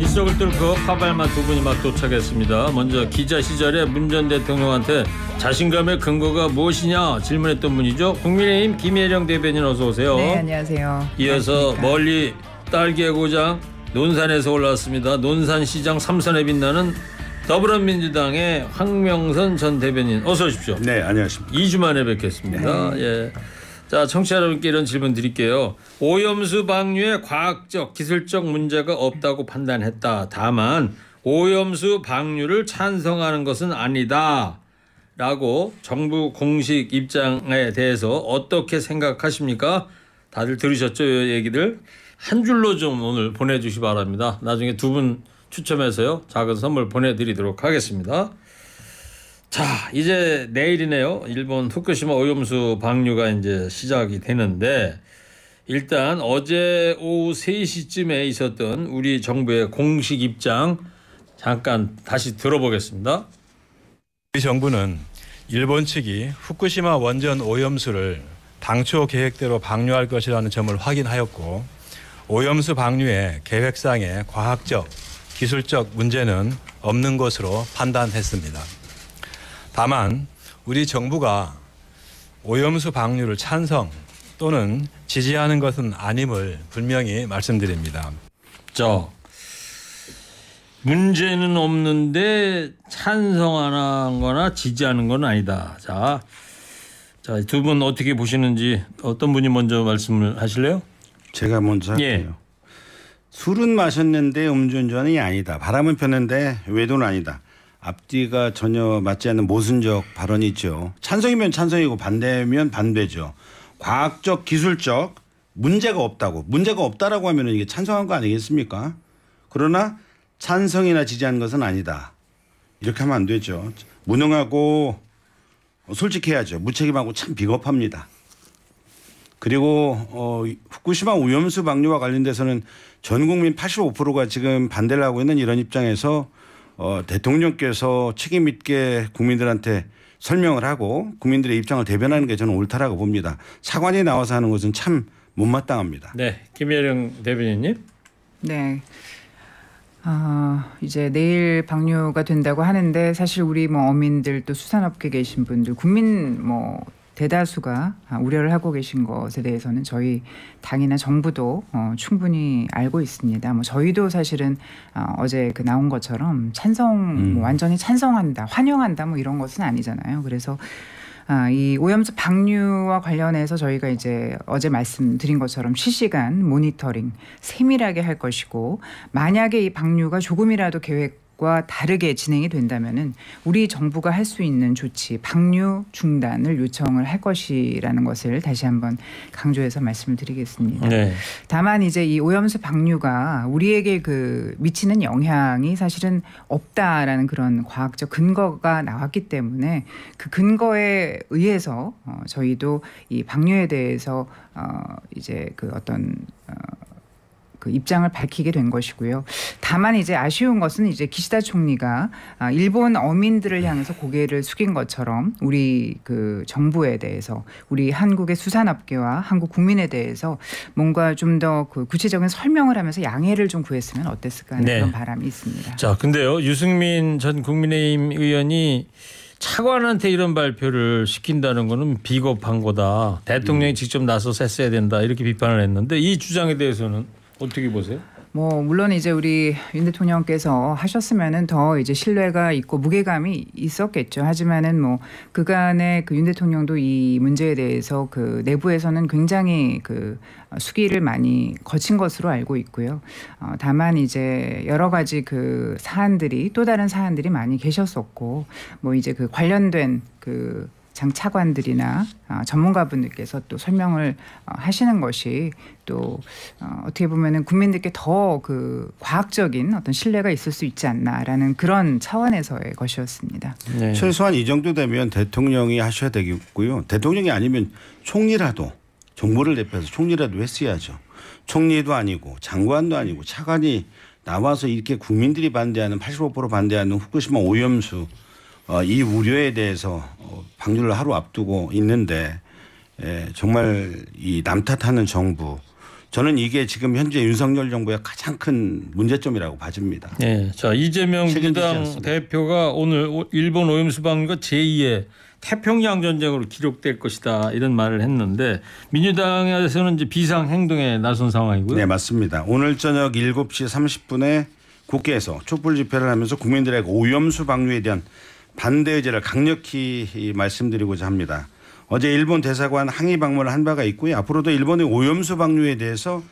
일석을 뚫고 파발마 두 분이 막 도착했습니다. 먼저 기자 시절에 문 전 대통령한테 자신감의 근거가 무엇이냐 질문했던 분이죠. 국민의힘 김혜령 대변인 어서 오세요. 네, 안녕하세요. 이어서 안녕하십니까. 멀리 딸기의 고장 논산에서 올라왔습니다. 논산시장 3선에 빛나는 더불어민주당의 황명선 전 대변인 어서 오십시오. 네, 안녕하십니까. 2주 만에 뵙겠습니다. 네. 예. 자, 청취자 여러분께 이런 질문 드릴게요. 오염수 방류에 과학적, 기술적 문제가 없다고 판단했다. 다만 오염수 방류를 찬성하는 것은 아니다. 라고 정부 공식 입장에 대해서 어떻게 생각하십니까? 다들 들으셨죠? 이 얘기들. 한 줄로 좀 오늘 보내주시기 바랍니다. 나중에 두 분 추첨해서요. 작은 선물 보내드리도록 하겠습니다. 자, 이제 내일이네요. 일본 후쿠시마 오염수 방류가 이제 시작이 되는데 일단 어제 오후 3시쯤에 있었던 우리 정부의 공식 입장 잠깐 다시 들어보겠습니다. 우리 정부는 일본 측이 후쿠시마 원전 오염수를 당초 계획대로 방류할 것이라는 점을 확인하였고 오염수 방류의 계획상의 과학적, 기술적 문제는 없는 것으로 판단했습니다. 다만 우리 정부가 오염수 방류를 찬성 또는 지지하는 것은 아님을 분명히 말씀드립니다. 자, 문제는 없는데 찬성하는 거나 지지하는 건 아니다. 자, 두 분 어떻게 보시는지 어떤 분이 먼저 말씀을 하실래요? 제가 먼저 할게요. 예. 술은 마셨는데 음주운전이 아니다. 바람은 폈는데 외도는 아니다. 앞뒤가 전혀 맞지 않는 모순적 발언이죠. 찬성이면 찬성이고 반대면 반대죠. 과학적, 기술적 문제가 없다고. 문제가 없다라고 하면 이게 찬성한 거 아니겠습니까? 그러나 찬성이나 지지하는 것은 아니다. 이렇게 하면 안 되죠. 무능하고 솔직해야죠. 무책임하고 참 비겁합니다. 그리고 후쿠시마 오염수 방류와 관련돼서는 전 국민 85%가 지금 반대를 하고 있는 이런 입장에서 대통령께서 책임 있게 국민들한테 설명을 하고 국민들의 입장을 대변하는 게 저는 옳다라고 봅니다. 차관이 나와서 하는 것은 참 못마땅합니다. 네, 김혜령 대변인님. 네. 이제 내일 방류가 된다고 하는데 사실 우리 어민들 또 수산업계 계신 분들 국민 대다수가 우려를 하고 계신 것에 대해서는 저희 당이나 정부도 충분히 알고 있습니다. 저희도 사실은 어제 나온 것처럼 찬성 완전히 찬성한다, 환영한다 이런 것은 아니잖아요. 그래서 이 오염수 방류와 관련해서 저희가 이제 어제 말씀드린 것처럼 실시간 모니터링 세밀하게 할 것이고 만약에 이 방류가 조금이라도 계획과 다르게 진행이 된다면은 우리 정부가 할 수 있는 조치 방류 중단을 요청을 할 것이라는 것을 다시 한번 강조해서 말씀을 드리겠습니다. 네. 다만 이제 이 오염수 방류가 우리에게 미치는 영향이 사실은 없다라는 그런 과학적 근거가 나왔기 때문에 그 근거에 의해서 저희도 이 방류에 대해서 이제 그 입장을 밝히게 된 것이고요. 다만 이제 아쉬운 것은 이제 기시다 총리가 일본 어민들을 향해서 고개를 숙인 것처럼 우리 정부에 대해서 우리 한국의 수산업계와 한국 국민에 대해서 뭔가 좀 더 구체적인 설명을 하면서 양해를 좀 구했으면 어땠을까 하는 그런 바람이 있습니다. 자, 근데요. 유승민 전 국민의힘 의원이 차관한테 이런 발표를 시킨다는 거는 비겁한 거다. 대통령이 직접 나서서 했어야 된다. 이렇게 비판을 했는데 이 주장에 대해서는 어떻게 보세요? 물론 이제 우리 윤 대통령께서 하셨으면은 더 이제 신뢰가 있고 무게감이 있었겠죠. 하지만은 그간에 윤 대통령도 이 문제에 대해서 내부에서는 굉장히 수기를 많이 거친 것으로 알고 있고요. 다만 이제 여러 가지 사안들이 또 다른 사안들이 많이 계셨었고 이제 관련된 장 차관들이나 전문가분들께서 또 설명을 하시는 것이 또 어떻게 보면은 국민들께 더 과학적인 어떤 신뢰가 있을 수 있지 않나라는 그런 차원에서의 것이었습니다. 네. 최소한 이 정도 되면 대통령이 하셔야 되겠고요. 대통령이 아니면 총리라도 정부를 대표해서 총리라도 했어야죠. 총리도 아니고 장관도 아니고 차관이 나와서 이렇게 국민들이 반대하는 85% 반대하는 후쿠시마 오염수 이 우려에 대해서 방류를 하루 앞두고 있는데 정말 이 남 탓하는 정부 저는 이게 지금 현재 윤석열 정부의 가장 큰 문제점이라고 봐집니다. 네, 자 이재명 책임지지 민주당 않습니다. 대표가 오늘 일본 오염수 방류가 제2의 태평양 전쟁으로 기록될 것이다 이런 말을 했는데 민주당에서는 이제 비상 행동에 나선 상황이고요. 네, 맞습니다. 오늘 저녁 7시 30분에 국회에서 촛불 집회를 하면서 국민들에게 오염수 방류에 대한 반대 의지를 강력히 말씀드리고자 합니다. 어제 일본 대사관 항의 방문을 한 바가 있고요. 앞으로도 일본의 오염수 방류에 대해서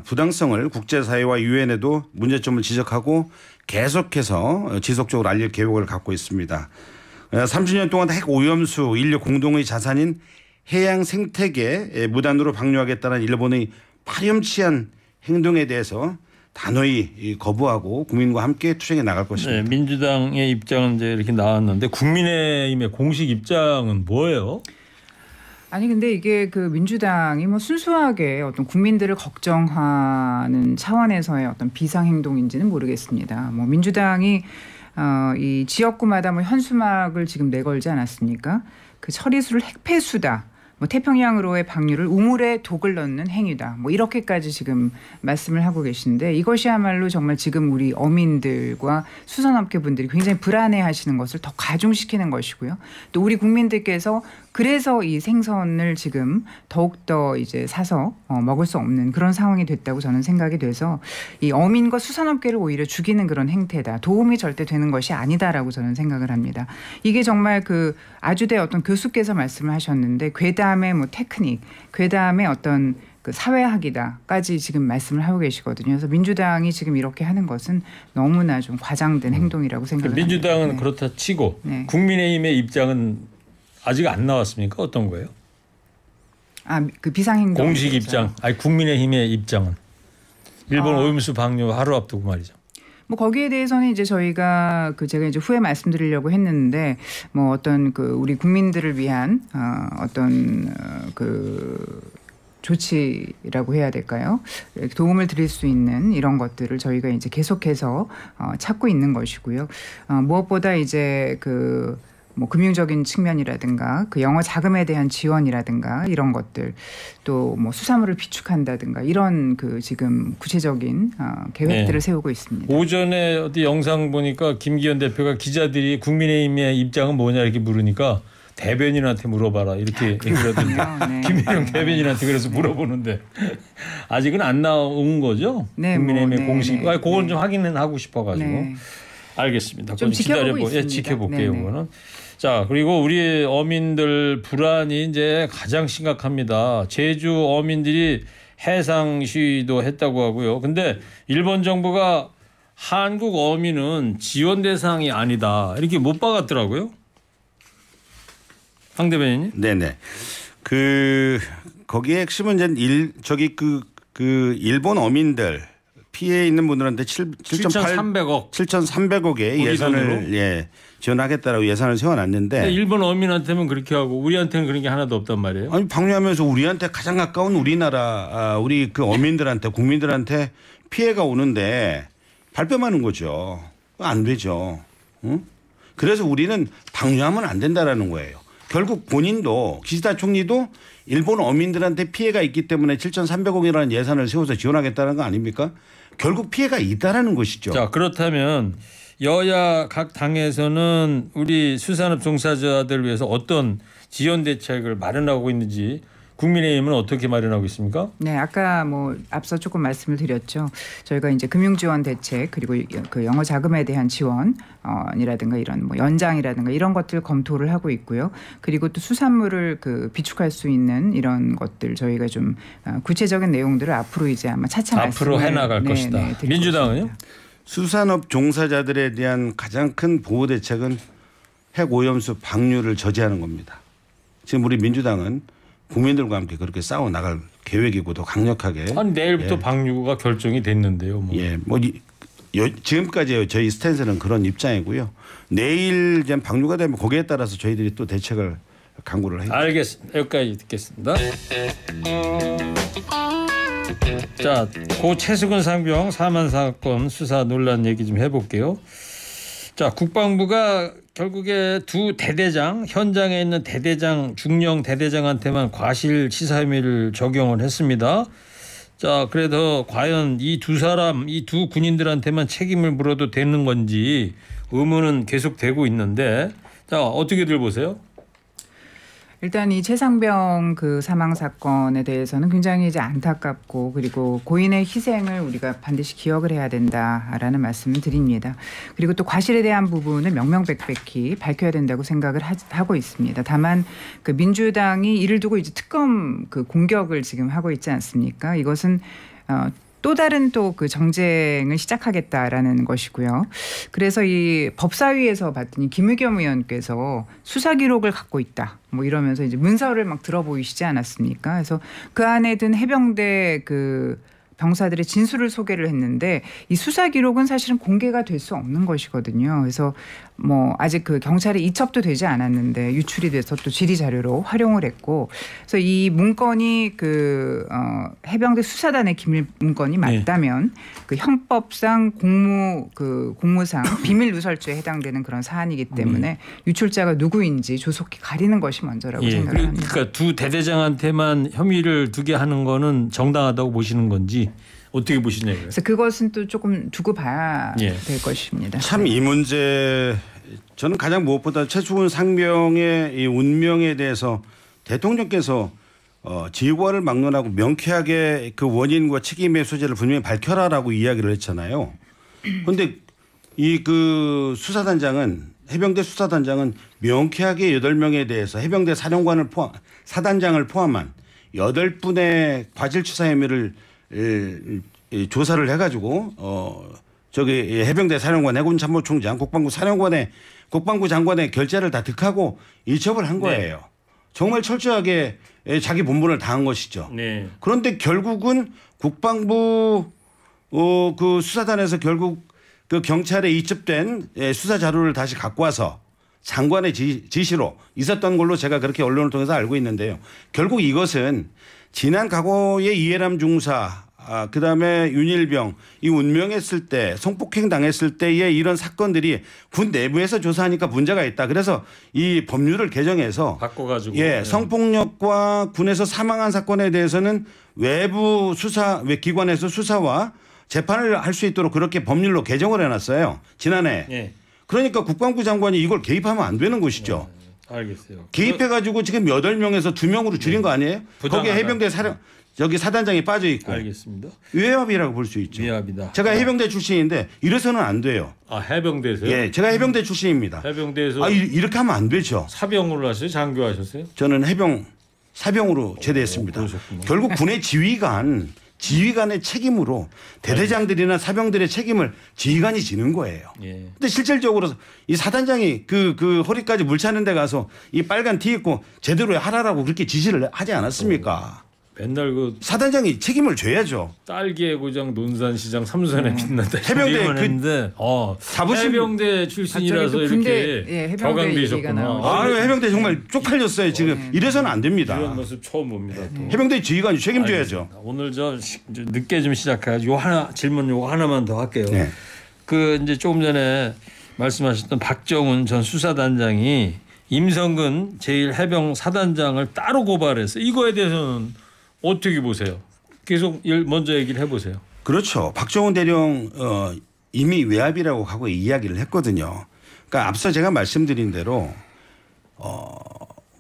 부당성을 국제사회와 유엔에도 문제점을 지적하고 계속해서 지속적으로 알릴 계획을 갖고 있습니다. 30년 동안 핵 오염수 인류 공동의 자산인 해양 생태계 무단으로 방류하겠다는 일본의 파렴치한 행동에 대해서 단호히 거부하고 국민과 함께 투쟁해 나갈 것입니다. 네, 민주당의 입장은 이제 이렇게 나왔는데 국민의힘의 공식 입장은 뭐예요? 아니 근데 이게 그 민주당이 뭐 순수하게 어떤 국민들을 걱정하는 차원에서의 어떤 비상 행동인지는 모르겠습니다. 뭐 민주당이 이 지역구마다 뭐 현수막을 지금 내걸지 않았습니까? 그 처리수를 핵폐수다. 뭐 태평양으로의 방류를 우물에 독을 넣는 행위다. 뭐 이렇게까지 지금 말씀을 하고 계신데 이것이야말로 정말 지금 우리 어민들과 수산업계 분들이 굉장히 불안해하시는 것을 더 가중시키는 것이고요. 또 우리 국민들께서 그래서 이 생선을 지금 더욱더 이제 사서 먹을 수 없는 그런 상황이 됐다고 저는 생각이 돼서 이 어민과 수산업계를 오히려 죽이는 그런 행태다. 도움이 절대 되는 것이 아니다라고 저는 생각을 합니다. 이게 정말 그 아주대 어떤 교수께서 말씀을 하셨는데 괴담의 뭐 테크닉, 괴담의 어떤 그 사회학이다까지 지금 말씀을 하고 계시거든요. 그래서 민주당이 지금 이렇게 하는 것은 너무나 좀 과장된 행동이라고 생각합니다. 민주당은 네. 그렇다 치고 네. 국민의힘의 입장은 아직 안 나왔습니까? 어떤 거예요? 그 비상행동 공식 입장, 아니 국민의힘의 입장은 일본 아. 오염수 방류 하루 앞두고 말이죠. 뭐 거기에 대해서는 이제 저희가 제가 이제 후에 말씀드리려고 했는데 뭐 어떤 그 우리 국민들을 위한 어떤 그 조치라고 해야 될까요? 도움을 드릴 수 있는 이런 것들을 저희가 이제 계속해서 찾고 있는 것이고요. 무엇보다 이제 뭐 금융적인 측면이라든가 그 영어 자금에 대한 지원이라든가 이런 것들 또 뭐 수산물을 비축한다든가 이런 그 지금 구체적인 계획들을 네. 세우고 있습니다. 오전에 어디 영상 보니까 김기현 대표가 기자들이 국민의힘의 입장은 뭐냐 이렇게 물으니까 대변인한테 물어봐라 이렇게 얘기를 하던데 네. 김혜령 대변인한테 그래서 물어보는데 아직은 안 나온 거죠? 네, 국민의힘의 뭐, 공식. 네, 그건 네. 좀 확인은 하고 싶어가지고. 네. 알겠습니다. 좀 지켜보고 기다려보, 있습니다. 지켜볼게요. 네네. 그거는. 자, 그리고 우리 어민들 불안이 이제 가장 심각합니다. 제주 어민들이 해상 시위도 했다고 하고요. 근데 일본 정부가 한국 어민은 지원 대상이 아니다 이렇게 못 박았더라고요. 황 대변인님. 네네. 거기에 핵심은 이제 일본 어민들 피해 있는 분들한테 7,300억 7,300억의 우리 예산을 돈으로? 지원하겠다라고 예산을 세워놨는데 일본 어민한테는 그렇게 하고 우리한테는 그런 게 하나도 없단 말이에요. 아니 방류하면서 우리한테 가장 가까운 우리나라 우리 그 어민들한테 국민들한테 피해가 오는데 발뺌하는 거죠. 안 되죠. 응? 그래서 우리는 방류하면 안 된다라는 거예요. 결국 본인도 기시다 총리도 일본 어민들한테 피해가 있기 때문에 7,300억이라는 예산을 세워서 지원하겠다는 거 아닙니까? 결국 피해가 있다라는 것이죠. 자, 그렇다면 여야 각 당에서는 우리 수산업 종사자들을 위해서 어떤 지원 대책을 마련하고 있는지 국민의힘은 어떻게 마련하고 있습니까? 네, 아까 뭐 앞서 조금 말씀을 드렸죠. 저희가 이제 금융지원 대책 그리고 그 영어 자금에 대한 지원이라든가 이런 뭐 연장이라든가 이런 것들 검토를 하고 있고요. 그리고 또 수산물을 비축할 수 있는 이런 것들 저희가 좀 구체적인 내용들을 앞으로 이제 아마 차차 앞으로 말씀을 해나갈 것이다. 드릴 민주당은요? 것입니다. 수산업 종사자들에 대한 가장 큰 보호 대책은 핵 오염수 방류를 저지하는 겁니다. 지금 우리 민주당은 국민들과 함께 그렇게 싸워 나갈 계획이고 더 강력하게. 아니 내일부터 방류가 결정이 됐는데요. 뭐. 지금까지 저희 스탠스는 그런 입장이고요. 내일 이제 방류가 되면 거기에 따라서 저희들이 또 대책을 강구를 해요. 알겠습니다. 여기까지 듣겠습니다. 자, 고 최수근 상병 사만 사건 수사 논란 얘기 좀 해볼게요. 자, 국방부가 결국에 두 대대장 현장에 있는 대대장 중령 대대장한테만 과실치사 혐의를 적용을 했습니다. 자, 그래서 과연 이 두 사람, 이 두 군인들한테만 책임을 물어도 되는 건지 의문은 계속되고 있는데, 자, 어떻게들 보세요? 일단 이 최상병 그 사망 사건에 대해서는 굉장히 이제 안타깝고 그리고 고인의 희생을 우리가 반드시 기억을 해야 된다라는 말씀을 드립니다. 그리고 또 과실에 대한 부분을 명명백백히 밝혀야 된다고 생각을 하고 있습니다. 다만 그 민주당이 이를 두고 이제 특검 그 공격을 지금 하고 있지 않습니까? 이것은 또 다른 또 그 정쟁을 시작하겠다라는 것이고요. 그래서 이 법사위에서 봤더니 김의겸 의원께서 수사 기록을 갖고 있다. 뭐 이러면서 이제 문서를 막 들어보이시지 않았습니까? 그래서 그 안에 든 해병대 그 병사들의 진술을 소개를 했는데 이 수사 기록은 사실은 공개가 될 수 없는 것이거든요. 그래서 뭐 아직 그 경찰에 이첩도 되지 않았는데 유출이 돼서 또 질의 자료로 활용을 했고, 그래서 이 문건이 그 해병대 수사단의 기밀 문건이 맞다면 그 형법상 공무상 비밀 누설죄에 해당되는 그런 사안이기 때문에 유출자가 누구인지 조속히 가리는 것이 먼저라고 생각을 합니다. 그러니까 두 대대장한테만 혐의를 두게 하는 거는 정당하다고 보시는 건지 어떻게 보시냐고요. 그래서 그것은 또 조금 두고 봐야 될 것입니다. 참 이 문제 저는 가장 무엇보다 최수근 상병의 이 운명에 대해서 대통령께서 지휘관을 막론하고 명쾌하게 그 원인과 책임의 소재를 분명히 밝혀라라고 이야기를 했잖아요. 그런데 이 그 수사단장은 해병대 수사단장은 명쾌하게 8명에 대해서 해병대 사단장을 포함한 8분의 과실치사 혐의를 조사를 해가지고 저기 해병대 사령관, 해군 참모총장, 국방부 장관의 결재를 다 득하고 이첩을 한 거예요. 네. 정말 철저하게 자기 본분을 다한 것이죠. 네. 그런데 결국은 국방부 그 수사단에서 결국 그 경찰에 이첩된 수사 자료를 다시 갖고 와서 장관의 지시로 있었던 걸로 제가 그렇게 언론을 통해서 알고 있는데요. 결국 이것은 지난 과거의 이해람 중사, 그다음에 윤일병 이 운명했을 때 성폭행 당했을 때의 이런 사건들이 군 내부에서 조사하니까 문제가 있다. 그래서 이 법률을 개정해서 바꿔가지고 성폭력과 군에서 사망한 사건에 대해서는 외부 기관에서 수사와 재판을 할 수 있도록 그렇게 법률로 개정을 해놨어요. 지난해. 네. 그러니까 국방부 장관이 이걸 개입하면 안 되는 것이죠. 알겠어요. 개입해가지고 지금 8명에서 2명으로 줄인 거 아니에요? 거기에 해병대 사단장이 빠져 있고. 알겠습니다. 외압이라고 볼 수 있죠. 외압이다. 제가 해병대 출신인데 이래서는 안 돼요. 아, 해병대에서요? 예, 제가 해병대 출신입니다. 해병대에서 이렇게 하면 안 되죠. 사병으로 하셨어요? 장교하셨어요? 저는 사병으로 제대했습니다. 결국 군의 지휘관의 책임으로 대대장들이나 사병들의 책임을 지휘관이 지는 거예요. 그런데 실질적으로 이 사단장이 그 허리까지 물 차는 데 가서 이 빨간 티 입고 제대로 하라라고 그렇게 지시를 하지 않았습니까? 맨날 그 사단장이 책임을 져야죠. 딸기의 고장 논산시장 삼선에 빛난다. 해병대 해병대 출신이라서 이렇게 격앙되셨구나. 해병대 정말 쪽팔렸어요 지금. 이래서는 안 됩니다. 이런 모습 처음 봅니다. 또. 해병대 지휘관이 책임져야죠. 오늘 늦게 좀 시작해가지고 질문 요거 하나만 더 할게요. 네. 그 이제 조금 전에 말씀하셨던 박정훈 전 수사단장이 임성근 제1해병 사단장을 따로 고발해서 이거에 대해서는 어떻게 보세요? 계속 먼저 얘기를 해보세요. 그렇죠. 박정훈 대령 이미 외압이라고 하고 이야기를 했거든요. 그러니까 앞서 제가 말씀드린 대로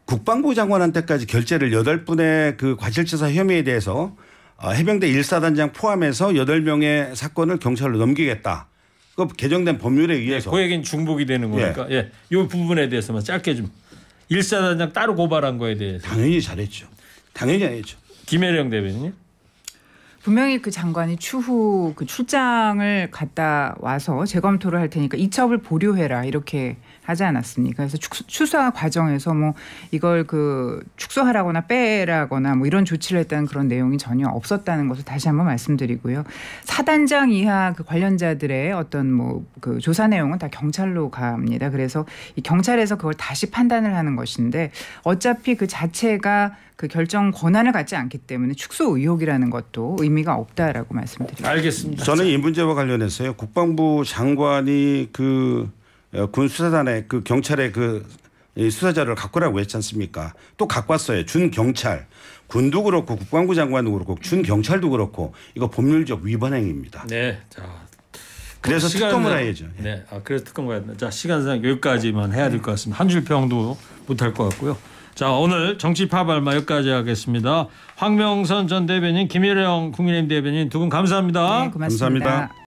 국방부 장관한테까지 결재를 8분의 그 과실치사 혐의에 대해서 해병대 1사단장 포함해서 8명의 사건을 경찰로 넘기겠다. 그 개정된 법률에 의해서. 그 얘기는 중복이 되는 거니까. 이 부분에 대해서만 짧게 좀 1사단장 따로 고발한 거에 대해서. 당연히 잘했죠. 당연히 잘했죠. 김혜령 대변인요? 분명히 그 장관이 추후 그 출장을 갔다 와서 재검토를 할 테니까 이첩을 보류해라 이렇게 하지 않았습니까? 그래서 수사 과정에서 뭐 이걸 그 축소하라거나 빼라거나 뭐 이런 조치를 했다는 그런 내용이 전혀 없었다는 것을 다시 한번 말씀드리고요. 사단장 이하 그 관련자들의 어떤 뭐 그 조사 내용은 다 경찰로 갑니다. 그래서 이 경찰에서 그걸 다시 판단을 하는 것인데 어차피 그 자체가 그 결정 권한을 갖지 않기 때문에 축소 의혹이라는 것도 의미가 없다라고 말씀드립니다. 알겠습니다. 저는 이 문제와 관련해서요. 국방부 장관이 그 군 수사단의 그 경찰의 그 이 수사 자료를 갖고 오라고 했지 않습니까? 또 갖고 왔어요. 준 경찰, 군도 그렇고 국방부 장관도 그렇고 준 경찰도 그렇고 이거 법률적 위반 행위입니다. 네, 자. 그래서 특검을 해야죠. 네, 그래서 특검을 해야 된다. 자, 시간상 여기까지만 해야 될 것 같습니다. 한 줄 평도 못할 것 같고요. 자, 오늘 정치 파발마 여기까지 하겠습니다. 황명선 전 대변인, 김일영 국민의힘 대변인 두 분 감사합니다. 네, 고맙습니다. 감사합니다.